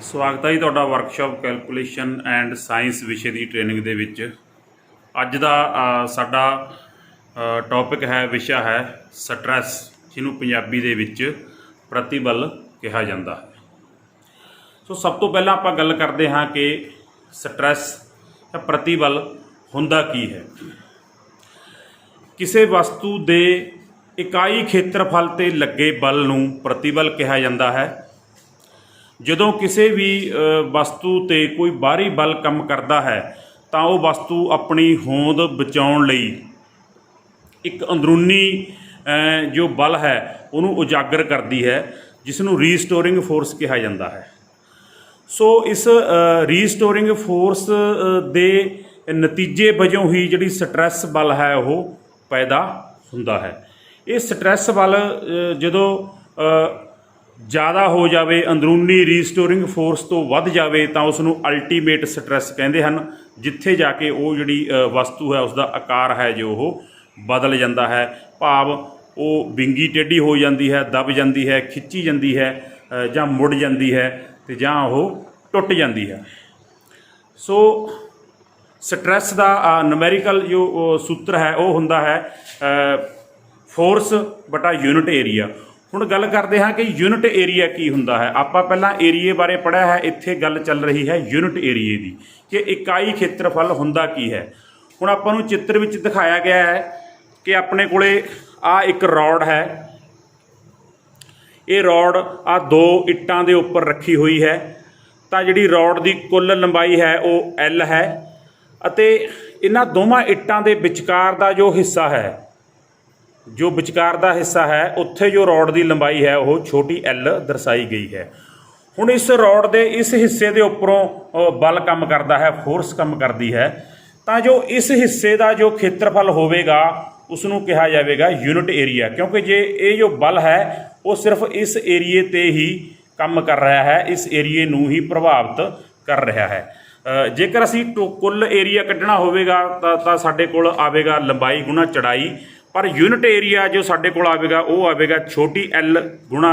ਸਵਾਗਤ ਹੈ ਜੀ ਤੁਹਾਡਾ ਵਰਕਸ਼ਾਪ ਕੈਲਕੂਲੇਸ਼ਨ ਐਂਡ ਸਾਇੰਸ ਵਿਸ਼ੇ ਦੀ ਟ੍ਰੇਨਿੰਗ ਦੇ ਵਿੱਚ। ਅੱਜ ਦਾ ਸਾਡਾ ਟੌਪਿਕ ਹੈ, ਵਿਸ਼ਾ ਹੈ ਸਟਰੈਸ, ਜਿਹਨੂੰ ਪੰਜਾਬੀ ਦੇ ਵਿੱਚ ਪ੍ਰਤੀਬਲ ਕਿਹਾ ਜਾਂਦਾ ਹੈ। ਸੋ ਸਭ ਤੋਂ ਪਹਿਲਾਂ ਆਪਾਂ ਗੱਲ ਕਰਦੇ ਹਾਂ ਕਿ ਸਟਰੈਸ ਜਾਂ ਪ੍ਰਤੀਬਲ ਹੁੰਦਾ ਕੀ ਹੈ। ਕਿਸੇ ਵਸਤੂ ਦੇ ਇਕਾਈ ਖੇਤਰਫਲ 'ਤੇ ਲੱਗੇ ਬਲ ਨੂੰ ਪ੍ਰਤੀਬਲ ਕਿਹਾ ਜਾਂਦਾ ਹੈ। ਜਦੋਂ ਕਿਸੇ ਵੀ ਵਸਤੂ 'ਤੇ ਕੋਈ ਬਾਹਰੀ ਬਲ ਕੰਮ ਕਰਦਾ ਹੈ ਤਾਂ ਉਹ ਵਸਤੂ ਆਪਣੀ ਹੋਂਦ ਬਚਾਉਣ ਲਈ ਇੱਕ ਅੰਦਰੂਨੀ ਜੋ ਬਲ ਹੈ ਉਹਨੂੰ ਉਜਾਗਰ ਕਰਦੀ ਹੈ, ਜਿਸ ਨੂੰ ਰੀਸਟੋਰਿੰਗ ਫੋਰਸ ਕਿਹਾ ਜਾਂਦਾ ਹੈ। ਸੋ ਇਸ ਰੀਸਟੋਰਿੰਗ ਫੋਰਸ ਦੇ ਨਤੀਜੇ ਵਜੋਂ ਹੀ ਜਿਹੜੀ ਸਟਰੈਸ ਬਲ ਹੈ ਉਹ ਪੈਦਾ ਹੁੰਦਾ ਹੈ। ਇਹ ਸਟਰੈਸ ਬਲ ਜਦੋਂ ਜ਼ਿਆਦਾ ਹੋ ਜਾਵੇ, ਅੰਦਰੂਨੀ ਰੀਸਟੋਰਿੰਗ ਫੋਰਸ ਤੋਂ ਵੱਧ ਜਾਵੇ, ਤਾਂ ਉਸ ਨੂੰ ਅਲਟੀਮੇਟ ਸਟਰੈਸ ਕਹਿੰਦੇ ਹਨ, ਜਿੱਥੇ ਜਾ ਕੇ ਉਹ ਜਿਹੜੀ ਵਸਤੂ ਹੈ ਉਸਦਾ ਆਕਾਰ ਹੈ ਜੋ ਉਹ ਬਦਲ ਜਾਂਦਾ ਹੈ। ਭਾਵ ਉਹ ਵਿੰਗੀ ਟੇਢੀ ਹੋ ਜਾਂਦੀ ਹੈ, ਦਬ ਜਾਂਦੀ ਹੈ, ਖਿੱਚੀ ਜਾਂਦੀ ਹੈ, ਜਾਂ ਮੁੜ ਜਾਂਦੀ ਹੈ, ਅਤੇ ਜਾਂ ਉਹ ਟੁੱਟ ਜਾਂਦੀ ਹੈ। ਸੋ ਸਟਰੈਸ ਦਾ ਨੂਮੈਰੀਕਲ ਜੋ ਸੂਤਰ ਹੈ ਉਹ ਹੁੰਦਾ ਹੈ ਫੋਰਸ ਬਟਾ ਯੂਨਿਟ ਏਰੀਆ। ਹੁਣ ਗੱਲ ਕਰਦੇ ਹਾਂ ਕਿ ਯੂਨਿਟ ਏਰੀਆ ਕੀ ਹੁੰਦਾ ਹੈ। ਆਪਾਂ ਪਹਿਲਾਂ ਏਰੀਏ ਬਾਰੇ ਪੜ੍ਹਿਆ ਹੈ, ਇੱਥੇ ਗੱਲ ਚੱਲ ਰਹੀ ਹੈ ਯੂਨਿਟ ਏਰੀਏ ਦੀ, ਕਿ ਇਕਾਈ ਖੇਤਰਫਲ ਹੁੰਦਾ ਕੀ ਹੈ। ਹੁਣ ਆਪਾਂ ਨੂੰ ਚਿੱਤਰ ਵਿੱਚ ਦਿਖਾਇਆ ਗਿਆ ਹੈ ਕਿ ਆਪਣੇ ਕੋਲੇ ਆ ਇੱਕ ਰੋਡ ਹੈ। ਇਹ ਰੋਡ ਆ ਦੋ ਇੱਟਾਂ ਦੇ ਉੱਪਰ ਰੱਖੀ ਹੋਈ ਹੈ। ਤਾਂ ਜਿਹੜੀ ਰੋਡ ਦੀ ਕੁੱਲ ਲੰਬਾਈ ਹੈ ਉਹ L ਹੈ, ਅਤੇ ਇਹਨਾਂ ਦੋਵਾਂ ਇੱਟਾਂ ਦੇ ਵਿਚਕਾਰ ਦਾ ਜੋ ਹਿੱਸਾ ਹੈ, ਜੋ ਵਿਚਕਾਰ ਦਾ ਹਿੱਸਾ ਹੈ, ਉੱਥੇ ਜੋ ਰੋਡ ਦੀ ਲੰਬਾਈ ਹੈ ਉਹ ਛੋਟੀ L ਦਰਸਾਈ ਗਈ ਹੈ। ਹੁਣ ਇਸ ਰੋਡ ਦੇ ਇਸ ਹਿੱਸੇ ਦੇ ਉੱਪਰੋਂ ਬਲ ਕੰਮ ਕਰਦਾ ਹੈ, ਫੋਰਸ ਕੰਮ ਕਰਦੀ ਹੈ। ਤਾਂ ਜੋ ਇਸ ਹਿੱਸੇ ਦਾ ਜੋ ਖੇਤਰਫਲ ਹੋਵੇਗਾ ਉਸ ਨੂੰ ਕਿਹਾ ਜਾਵੇਗਾ ਯੂਨਿਟ ਏਰੀਆ, ਕਿਉਂਕਿ ਜੇ ਇਹ ਜੋ ਬਲ ਹੈ ਉਹ ਸਿਰਫ ਇਸ ਏਰੀਏ 'ਤੇ ਹੀ ਕੰਮ ਕਰ ਰਿਹਾ ਹੈ, ਇਸ ਏਰੀਏ ਨੂੰ ਹੀ ਪ੍ਰਭਾਵਿਤ ਕਰ ਰਿਹਾ ਹੈ। ਜੇਕਰ ਅਸੀਂ ਕੁੱਲ ਏਰੀਆ ਕੱਢਣਾ ਹੋਵੇਗਾ ਤਾਂ ਸਾਡੇ ਕੋਲ ਆਵੇਗਾ ਲੰਬਾਈ ਗੁਣਾ ਚੌੜਾਈ, ਪਰ ਯੂਨਿਟ ਏਰੀਆ ਜੋ ਸਾਡੇ ਕੋਲ ਆਵੇਗਾ ਉਹ ਆਵੇਗਾ ਛੋਟੀ L ਗੁਣਾ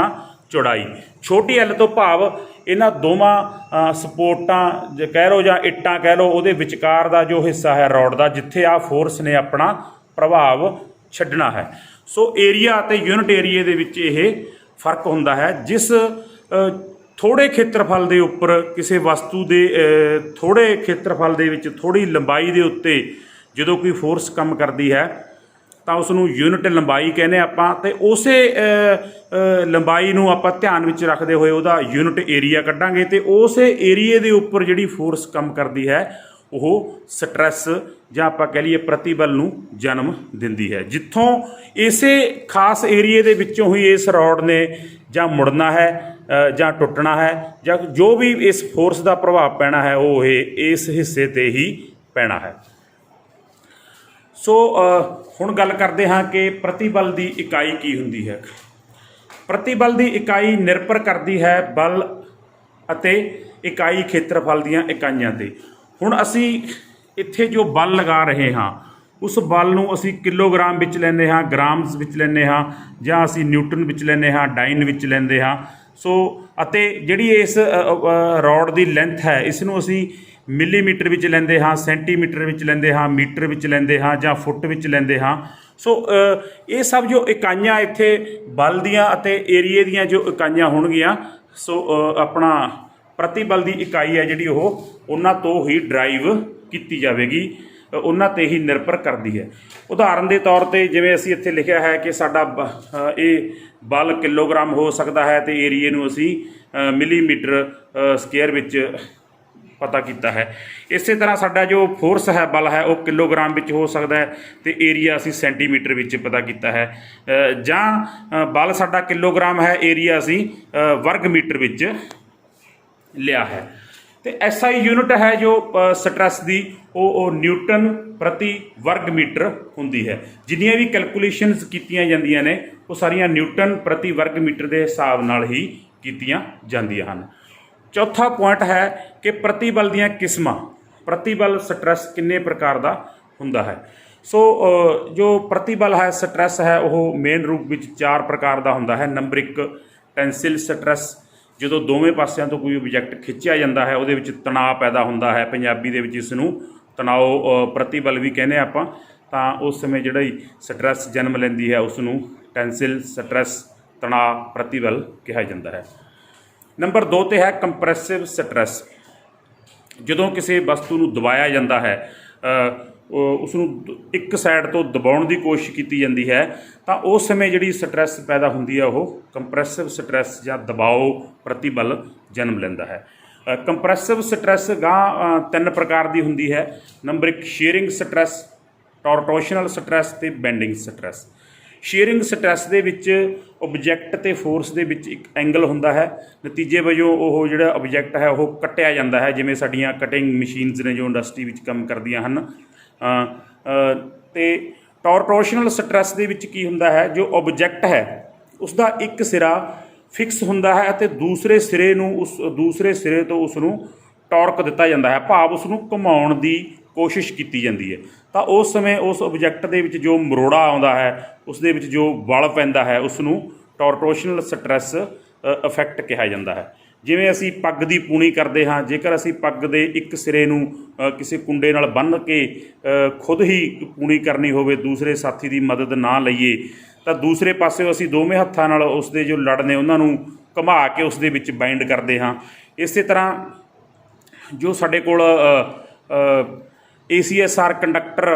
ਚੌੜਾਈ। ਛੋਟੀ L ਤੋਂ ਭਾਵ ਇਹਨਾਂ ਦੋਵਾਂ ਸਪੋਰਟਾਂ ਜੇ ਕਹਿ ਲਓ ਜਾਂ ਇੱਟਾਂ ਕਹਿ ਲਓ, ਉਹਦੇ ਵਿਚਕਾਰ ਦਾ ਜੋ ਹਿੱਸਾ ਹੈ ਰੋਡ ਦਾ, ਜਿੱਥੇ ਆ ਫੋਰਸ ਨੇ ਆਪਣਾ ਪ੍ਰਭਾਵ ਛੱਡਣਾ ਹੈ। ਸੋ ਏਰੀਆ ਅਤੇ ਯੂਨਿਟ ਏਰੀਏ ਦੇ ਵਿੱਚ ਇਹ ਫਰਕ ਹੁੰਦਾ ਹੈ। ਜਿਸ ਥੋੜ੍ਹੇ ਖੇਤਰਫਲ ਦੇ ਉੱਪਰ ਕਿਸੇ ਵਸਤੂ ਦੇ ਥੋੜ੍ਹੇ ਖੇਤਰਫਲ ਦੇ ਵਿੱਚ ਥੋੜ੍ਹੀ ਲੰਬਾਈ ਦੇ ਉੱਤੇ ਜਦੋਂ ਕੋਈ ਫੋਰਸ ਕੰਮ ਕਰਦੀ ਹੈ ਤਾਂ ਉਸ ਨੂੰ ਯੂਨਿਟ ਲੰਬਾਈ ਕਹਿੰਦੇ ਆਪਾਂ, ਅਤੇ ਉਸੇ ਲੰਬਾਈ ਨੂੰ ਆਪਾਂ ਧਿਆਨ ਵਿੱਚ ਰੱਖਦੇ ਹੋਏ ਉਹਦਾ ਯੂਨਿਟ ਏਰੀਆ ਕੱਢਾਂਗੇ, ਅਤੇ ਉਸੇ ਏਰੀਏ ਦੇ ਉੱਪਰ ਜਿਹੜੀ ਫੋਰਸ ਕੰਮ ਕਰਦੀ ਹੈ ਉਹ ਸਟਰੈਸ ਜਾਂ ਆਪਾਂ ਕਹਿ ਲਈਏ ਪ੍ਰਤੀਬਲ ਨੂੰ ਜਨਮ ਦਿੰਦੀ ਹੈ। ਜਿੱਥੋਂ ਇਸੇ ਖਾਸ ਏਰੀਏ ਦੇ ਵਿੱਚੋਂ ਹੀ ਇਸ ਰੋਡ ਨੇ ਜਾਂ ਮੁੜਨਾ ਹੈ ਜਾਂ ਟੁੱਟਣਾ ਹੈ, ਜਾਂ ਜੋ ਵੀ ਇਸ ਫੋਰਸ ਦਾ ਪ੍ਰਭਾਵ ਪੈਣਾ ਹੈ ਉਹ ਇਸ ਹਿੱਸੇ 'ਤੇ ਹੀ ਪੈਣਾ ਹੈ। ਸੋ ਹੁਣ ਗੱਲ ਕਰਦੇ ਹਾਂ ਕਿ ਪ੍ਰਤੀਬਲ ਦੀ ਇਕਾਈ ਕੀ ਹੁੰਦੀ ਹੈ। ਪ੍ਰਤੀਬਲ ਦੀ ਇਕਾਈ ਨਿਰਭਰ ਕਰਦੀ ਹੈ ਬਲ ਅਤੇ ਇਕਾਈ ਖੇਤਰਫਲ ਦੀਆਂ ਇਕਾਈਆਂ 'ਤੇ। ਹੁਣ ਅਸੀਂ ਇੱਥੇ ਜੋ ਬਲ ਲਗਾ ਰਹੇ ਹਾਂ ਉਸ ਬਲ ਨੂੰ ਅਸੀਂ ਕਿਲੋਗ੍ਰਾਮ ਵਿੱਚ ਲੈਂਦੇ ਹਾਂ, ਗ੍ਰਾਮਸ ਵਿੱਚ ਲੈਂਦੇ ਹਾਂ, ਜਾਂ ਅਸੀਂ ਨਿਊਟਨ ਵਿੱਚ ਲੈਂਦੇ ਹਾਂ, ਡਾਈਨ ਵਿੱਚ ਲੈਂਦੇ ਹਾਂ। ਸੋ ਅਤੇ ਜਿਹੜੀ ਇਸ ਰੋਡ ਦੀ ਲੈਂਥ ਹੈ ਇਸ ਨੂੰ ਅਸੀਂ ਮਿਲੀਮੀਟਰ ਵਿੱਚ ਲੈਂਦੇ ਹਾਂ, ਸੈਂਟੀਮੀਟਰ ਵਿੱਚ ਲੈਂਦੇ ਹਾਂ, ਮੀਟਰ ਵਿੱਚ ਲੈਂਦੇ ਹਾਂ, ਜਾਂ ਫੁੱਟ ਵਿੱਚ ਲੈਂਦੇ ਹਾਂ। ਸੋ ਇਹ ਸਭ ਜੋ ਇਕਾਈਆਂ ਇੱਥੇ ਬਲ ਦੀਆਂ ਅਤੇ ਏਰੀਏ ਦੀਆਂ ਜੋ ਇਕਾਈਆਂ ਹੋਣਗੀਆਂ, ਸੋ ਆਪਣਾ ਪ੍ਰਤੀਬਲ ਦੀ ਇਕਾਈ ਹੈ ਜਿਹੜੀ ਉਹ ਉਹਨਾਂ ਤੋਂ ਹੀ ਡਰਾਈਵ ਕੀਤੀ ਜਾਵੇਗੀ, ਉਹਨਾਂ 'ਤੇ ਹੀ ਨਿਰਭਰ ਕਰਦੀ ਹੈ। ਉਦਾਹਰਨ ਦੇ ਤੌਰ 'ਤੇ ਜਿਵੇਂ ਅਸੀਂ ਇੱਥੇ ਲਿਖਿਆ ਹੈ ਕਿ ਸਾਡਾ ਇਹ ਬਲ ਕਿਲੋਗ੍ਰਾਮ ਹੋ ਸਕਦਾ ਹੈ, ਅਤੇ ਏਰੀਏ ਨੂੰ ਅਸੀਂ ਮਿਲੀਮੀਟਰ ਸਕੁਏਅਰ ਵਿੱਚ ਪਤਾ ਕੀਤਾ ਹੈ। ਇਸੇ ਤਰ੍ਹਾਂ ਸਾਡਾ ਜੋ ਫੋਰਸ ਹੈ, ਬਲ ਹੈ, ਉਹ ਕਿਲੋਗ੍ਰਾਮ ਵਿੱਚ ਹੋ ਸਕਦਾ ਹੈ, ਅਤੇ ਏਰੀਆ ਅਸੀਂ ਸੈਂਟੀਮੀਟਰ ਵਿੱਚ ਪਤਾ ਕੀਤਾ ਹੈ। ਜਾਂ ਬਲ ਸਾਡਾ ਕਿਲੋਗ੍ਰਾਮ ਹੈ, ਏਰੀਆ ਅਸੀਂ ਵਰਗ ਮੀਟਰ ਵਿੱਚ ਲਿਆ ਹੈ। ਅਤੇ SI ਯੂਨਿਟ ਹੈ ਜੋ ਸਟਰੈਸ ਦੀ ਉਹ ਨਿਊਟਨ ਪ੍ਰਤੀ ਵਰਗ ਮੀਟਰ ਹੁੰਦੀ ਹੈ। ਜਿੰਨੀਆਂ ਵੀ ਕੈਲਕੂਲੇਸ਼ਨਸ ਕੀਤੀਆਂ ਜਾਂਦੀਆਂ ਨੇ ਉਹ ਸਾਰੀਆਂ ਨਿਊਟਨ ਪ੍ਰਤੀ ਵਰਗ ਮੀਟਰ ਦੇ ਹਿਸਾਬ ਨਾਲ ਹੀ ਕੀਤੀਆਂ ਜਾਂਦੀਆਂ ਹਨ। ਚੌਥਾ ਪੁਆਇੰਟ ਹੈ ਕਿ ਪ੍ਰਤੀਬਲ ਦੀਆਂ ਕਿਸਮਾਂ। ਪ੍ਰਤੀਬਲ ਸਟਰੈਸ ਕਿੰਨੇ ਪ੍ਰਕਾਰ ਦਾ ਹੁੰਦਾ ਹੈ। ਸੋ ਜੋ ਪ੍ਰਤੀਬਲ ਹੈ ਸਟਰੈਸ ਹੈ ਉਹ ਮੇਨ ਰੂਪ ਵਿੱਚ 4 ਪ੍ਰਕਾਰ ਦਾ ਹੁੰਦਾ ਹੈ। ਨੰਬਰ 1 ਟੈਂਸਿਲ ਸਟਰੈਸ, ਜਦੋਂ ਦੋਵੇਂ ਪਾਸਿਆਂ ਤੋਂ ਕੋਈ ਆਬਜੈਕਟ ਖਿੱਚਿਆ ਜਾਂਦਾ ਹੈ ਉਹਦੇ ਵਿੱਚ ਤਣਾਅ ਪੈਦਾ ਹੁੰਦਾ ਹੈ। ਪੰਜਾਬੀ ਦੇ ਵਿੱਚ ਇਸ ਨੂੰ ਤਣਾਅ ਪ੍ਰਤੀਬਲ ਵੀ ਕਹਿੰਦੇ ਆਪਾਂ। ਤਾਂ ਉਸ ਸਮੇਂ ਜਿਹੜੀ ਸਟਰੈਸ ਜਨਮ ਲੈਂਦੀ ਹੈ ਉਸ ਨੂੰ ਟੈਂਸਿਲ ਸਟਰੈਸ ਤਣਾਅ ਪ੍ਰਤੀਬਲ ਕਿਹਾ ਜਾਂਦਾ ਹੈ। ਨੰਬਰ 2 ਤੇ ਹੈ ਕੰਪਰੈਸਿਵ ਸਟਰੈਸ। ਜਦੋਂ ਕਿਸੇ ਵਸਤੂ ਨੂੰ ਦਬਾਇਆ ਜਾਂਦਾ ਹੈ, ਉਸ ਨੂੰ ਇੱਕ ਸਾਈਡ ਤੋਂ ਦਬਾਉਣ ਦੀ ਕੋਸ਼ਿਸ਼ ਕੀਤੀ ਜਾਂਦੀ ਹੈ, ਤਾਂ ਉਸ ਸਮੇਂ ਜਿਹੜੀ ਸਟਰੈਸ ਪੈਦਾ ਹੁੰਦੀ ਹੈ ਉਹ ਕੰਪਰੈਸਿਵ ਸਟਰੈਸ ਜਾਂ ਦਬਾਓ ਪ੍ਰਤੀਬਲ ਜਨਮ ਲੈਂਦਾ ਹੈ। ਕੰਪਰੈਸਿਵ ਸਟਰੈਸ ਗਾਂ 3 ਪ੍ਰਕਾਰ ਦੀ ਹੁੰਦੀ ਹੈ। ਨੰਬਰ 1 ਸ਼ੀਅਰਿੰਗ ਸਟਰੈਸ, ਟੋਰਟੋਸ਼ਨਲ ਸਟਰੈਸ ਤੇ ਬੈਂਡਿੰਗ ਸਟਰੈਸ। ਸ਼ੀਅਰਿੰਗ ਸਟਰੈਸ ਦੇ ਵਿੱਚ ਓਬਜੈਕਟ ਤੇ ਫੋਰਸ ਦੇ ਵਿੱਚ ਇੱਕ ਐਂਗਲ ਹੁੰਦਾ ਹੈ। ਨਤੀਜੇ ਵਜੋਂ ਉਹ ਜਿਹੜਾ ਓਬਜੈਕਟ ਹੈ ਉਹ ਕੱਟਿਆ ਜਾਂਦਾ ਹੈ, ਜਿਵੇਂ ਸਾਡੀਆਂ ਕਟਿੰਗ ਮਸ਼ੀਨਸ ਨੇ ਜੋ ਇੰਡਸਟਰੀ ਵਿੱਚ ਕੰਮ ਕਰਦੀਆਂ ਹਨ। ਤੇ ਟੋਰਟੋਸ਼ਨਲ ਸਟਰੈਸ ਦੇ ਵਿੱਚ ਕੀ ਹੁੰਦਾ ਹੈ, ਜੋ ਓਬਜੈਕਟ ਹੈ ਉਸ ਦਾ ਇੱਕ ਸਿਰਾ ਫਿਕਸ ਹੁੰਦਾ ਹੈ ਅਤੇ ਦੂਸਰੇ ਸਿਰੇ ਤੋਂ ਉਸ ਨੂੰ ਟਾਰਕ ਦਿੱਤਾ ਜਾਂਦਾ ਹੈ, ਭਾਵ ਉਸ ਨੂੰ ਘੁਮਾਉਣ ਦੀ ਕੋਸ਼ਿਸ਼ ਕੀਤੀ ਜਾਂਦੀ ਹੈ। ਤਾਂ ਉਸ ਸਮੇਂ ਉਸ ਓਬਜੈਕਟ ਦੇ ਵਿੱਚ ਜੋ ਮਰੋੜਾ ਆਉਂਦਾ ਹੈ, ਉਸ ਦੇ ਵਿੱਚ ਜੋ ਵਲ ਪੈਂਦਾ ਹੈ, ਉਸ ਨੂੰ ਟੋਰਟੋਸ਼ਨਲ ਸਟਰੈਸ ਇਫੈਕਟ ਕਿਹਾ ਜਾਂਦਾ ਹੈ। ਜਿਵੇਂ ਅਸੀਂ ਪੱਗ ਦੀ ਪੂਣੀ ਕਰਦੇ ਹਾਂ, ਜੇਕਰ ਅਸੀਂ ਪੱਗ ਦੇ ਇੱਕ ਸਿਰੇ ਨੂੰ ਕਿਸੇ ਕੁੰਡੇ ਨਾਲ ਬੰਨ੍ਹ ਕੇ ਖੁਦ ਹੀ ਪੂਣੀ ਕਰਨੀ ਹੋਵੇ, ਦੂਸਰੇ ਸਾਥੀ ਦੀ ਮਦਦ ਨਾ ਲਈਏ, ਤਾਂ ਦੂਸਰੇ ਪਾਸੇ ਅਸੀਂ ਦੋਵੇਂ ਹੱਥਾਂ ਨਾਲ ਉਸ ਦੇ ਜੋ ਲੜ ਨੇ ਉਹਨਾਂ ਨੂੰ ਘੁਮਾ ਕੇ ਉਸ ਦੇ ਵਿੱਚ ਬਾਈਂਡ ਕਰਦੇ ਹਾਂ। ਇਸੇ ਤਰ੍ਹਾਂ ਜੋ ਸਾਡੇ ਕੋਲ ACSR ਕੰਡਕਟਰ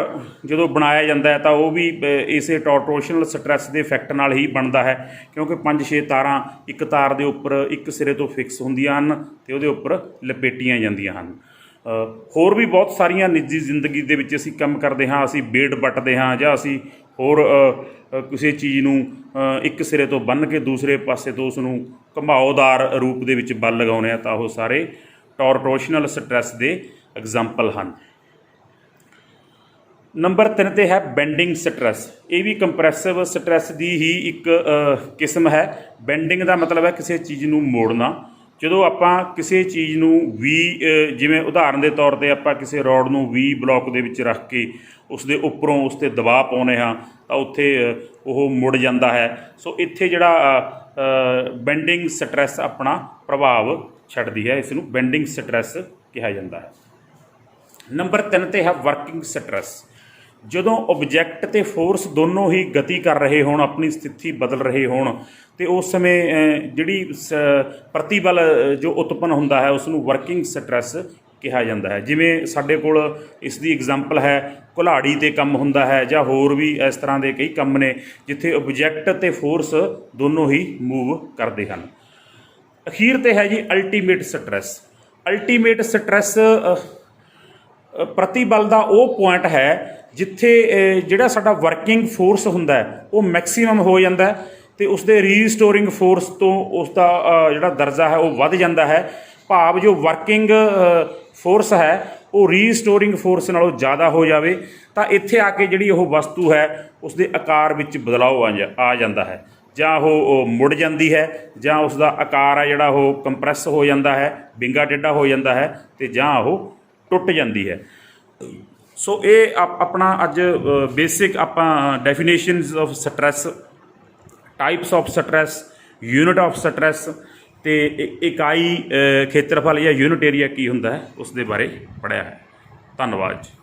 ਜਦੋਂ ਬਣਾਇਆ ਜਾਂਦਾ ਹੈ ਤਾਂ ਉਹ ਵੀ ਇਸੇ ਟੋਰਟੋਸ਼ਨਲ ਸਟਰੈਸ ਦੇ ਇਫੈਕਟ ਨਾਲ ਹੀ ਬਣਦਾ ਹੈ, ਕਿਉਂਕਿ 5-6 ਤਾਰਾਂ ਇੱਕ ਤਾਰ ਦੇ ਉੱਪਰ ਇੱਕ ਸਿਰੇ ਤੋਂ ਫਿਕਸ ਹੁੰਦੀਆਂ ਹਨ ਅਤੇ ਉਹਦੇ ਉੱਪਰ ਲਪੇਟੀਆਂ ਜਾਂਦੀਆਂ ਹਨ। ਹੋਰ ਵੀ ਬਹੁਤ ਸਾਰੀਆਂ ਨਿੱਜੀ ਜ਼ਿੰਦਗੀ ਦੇ ਵਿੱਚ ਅਸੀਂ ਕੰਮ ਕਰਦੇ ਹਾਂ, ਅਸੀਂ ਬੇੜ ਵੱਟਦੇ ਹਾਂ ਜਾਂ ਅਸੀਂ ਹੋਰ ਕਿਸੇ ਚੀਜ਼ ਨੂੰ ਇੱਕ ਸਿਰੇ ਤੋਂ ਬੰਨ੍ਹ ਕੇ ਦੂਸਰੇ ਪਾਸੇ ਤੋਂ ਉਸ ਨੂੰ ਘੁਮਾਉਦਾਰ ਰੂਪ ਦੇ ਵਿੱਚ ਬਲ ਲਗਾਉਂਦੇ ਹਾਂ, ਤਾਂ ਉਹ ਸਾਰੇ ਟੋਰਟੋਸ਼ਨਲ ਸਟਰੈਸ ਦੇ ਐਗਜ਼ਾਮਪਲ ਹਨ। ਨੰਬਰ 3 ਤੇ ਹੈ ਬੈਂਡਿੰਗ ਸਟਰੈਸ। ਇਹ ਵੀ ਕੰਪਰੈਸਿਵ ਸਟਰੈਸ ਦੀ ਹੀ ਇੱਕ ਕਿਸਮ ਹੈ। ਬੈਂਡਿੰਗ ਦਾ ਮਤਲਬ ਹੈ ਕਿਸੇ ਚੀਜ਼ ਨੂੰ ਮੋੜਨਾ। ਜਦੋਂ ਆਪਾਂ ਕਿਸੇ ਚੀਜ਼ ਨੂੰ ਜਿਵੇਂ ਉਦਾਹਰਨ ਦੇ ਤੌਰ 'ਤੇ ਆਪਾਂ ਕਿਸੇ ਰੋਡ ਨੂੰ ਬਲੌਕ ਦੇ ਵਿੱਚ ਰੱਖ ਕੇ ਉਸ ਦੇ ਉੱਪਰੋਂ ਉਸ 'ਤੇ ਦਬਾਅ ਪਾਉਂਦੇ ਹਾਂ ਤਾਂ ਉੱਥੇ ਉਹ ਮੁੜ ਜਾਂਦਾ ਹੈ। ਸੋ ਇੱਥੇ ਜਿਹੜਾ ਬੈਂਡਿੰਗ ਸਟਰੈਸ ਆਪਣਾ ਪ੍ਰਭਾਵ ਛੱਡਦੀ ਹੈ, ਇਸ ਨੂੰ ਬੈਂਡਿੰਗ ਸਟਰੈਸ ਕਿਹਾ ਜਾਂਦਾ ਹੈ। ਨੰਬਰ 3 ਤੇ ਹੈ ਵਰਕਿੰਗ ਸਟਰੈਸ। ਜਦੋਂ ਓਬਜੈਕਟ ਤੇ ਫੋਰਸ ਦੋਨੋਂ ਹੀ ਗਤੀ ਕਰ ਰਹੇ ਹੋਣ, ਆਪਣੀ ਸਥਿਤੀ ਬਦਲ ਰਹੇ ਹੋਣ, ਅਤੇ ਉਸ ਸਮੇਂ ਜਿਹੜੀ ਪ੍ਰਤੀਬਲ ਜੋ ਉਤਪੰਨ ਹੁੰਦਾ ਹੈ ਉਸ ਨੂੰ ਵਰਕਿੰਗ ਸਟਰੈਸ ਕਿਹਾ ਜਾਂਦਾ ਹੈ। ਜਿਵੇਂ ਸਾਡੇ ਕੋਲ ਇਸ ਦੀ ਐਗਜ਼ਾਮਪਲ ਹੈ ਕੁਲਹਾੜੀ 'ਤੇ ਕੰਮ ਹੁੰਦਾ ਹੈ ਜਾਂ ਹੋਰ ਵੀ ਇਸ ਤਰ੍ਹਾਂ ਦੇ ਕਈ ਕੰਮ ਨੇ ਜਿੱਥੇ ਓਬਜੈਕਟ ਅਤੇ ਫੋਰਸ ਦੋਨੋਂ ਹੀ ਮੂਵ ਕਰਦੇ ਹਨ। ਅਖੀਰ 'ਤੇ ਹੈ ਜੀ ਅਲਟੀਮੇਟ ਸਟਰੈਸ। ਅਲਟੀਮੇਟ ਸਟਰੈਸ ਪ੍ਰਤੀਬਲ ਦਾ ਉਹ ਪੁਆਇੰਟ ਹੈ ਜਿੱਥੇ ਜਿਹੜਾ ਸਾਡਾ ਵਰਕਿੰਗ ਫੋਰਸ ਹੁੰਦਾ ਉਹ ਮੈਕਸੀਮਮ ਹੋ ਜਾਂਦਾ ਅਤੇ ਉਸ ਦੇ ਰੀਸਟੋਰਿੰਗ ਫੋਰਸ ਤੋਂ ਉਸ ਦਾ ਜਿਹੜਾ ਦਰਜਾ ਹੈ ਉਹ ਵੱਧ ਜਾਂਦਾ ਹੈ, ਭਾਵ ਜੋ ਵਰਕਿੰਗ ਫੋਰਸ ਹੈ ਉਹ ਰੀਸਟੋਰਿੰਗ ਫੋਰਸ ਨਾਲੋਂ ਜ਼ਿਆਦਾ ਹੋ ਜਾਵੇ ਤਾਂ ਇੱਥੇ ਆ ਕੇ ਜਿਹੜੀ ਉਹ ਵਸਤੂ ਹੈ ਉਸ ਦੇ ਆਕਾਰ ਵਿੱਚ ਬਦਲਾਅ ਆ ਜਾਂਦਾ ਹੈ, ਜਾਂ ਉਹ ਮੁੜ ਜਾਂਦੀ ਹੈ, ਜਾਂ ਉਸ ਦਾ ਆਕਾਰ ਹੈ ਜਿਹੜਾ ਉਹ ਕੰਪਰੈਸ ਹੋ ਜਾਂਦਾ ਹੈ, ਵਿੰਗਾ ਟੇਢਾ ਹੋ ਜਾਂਦਾ ਹੈ, ਅਤੇ ਜਾਂ ਉਹ ਟੁੱਟ ਜਾਂਦੀ ਹੈ। ਸੋ ਇਹ ਆਪਣਾ ਅੱਜ ਬੇਸਿਕ ਆਪਾਂ definitions of stress, types of stress, unit of stress ਅਤੇ ਇਕਾਈ ਖੇਤਰਫਲ ਜਾਂ ਯੂਨਿਟ ਏਰੀਆ ਕੀ ਹੁੰਦਾ ਹੈ ਉਸ ਦੇ ਬਾਰੇ ਪੜ੍ਹਿਆ ਹੈ। ਧੰਨਵਾਦ ਜੀ।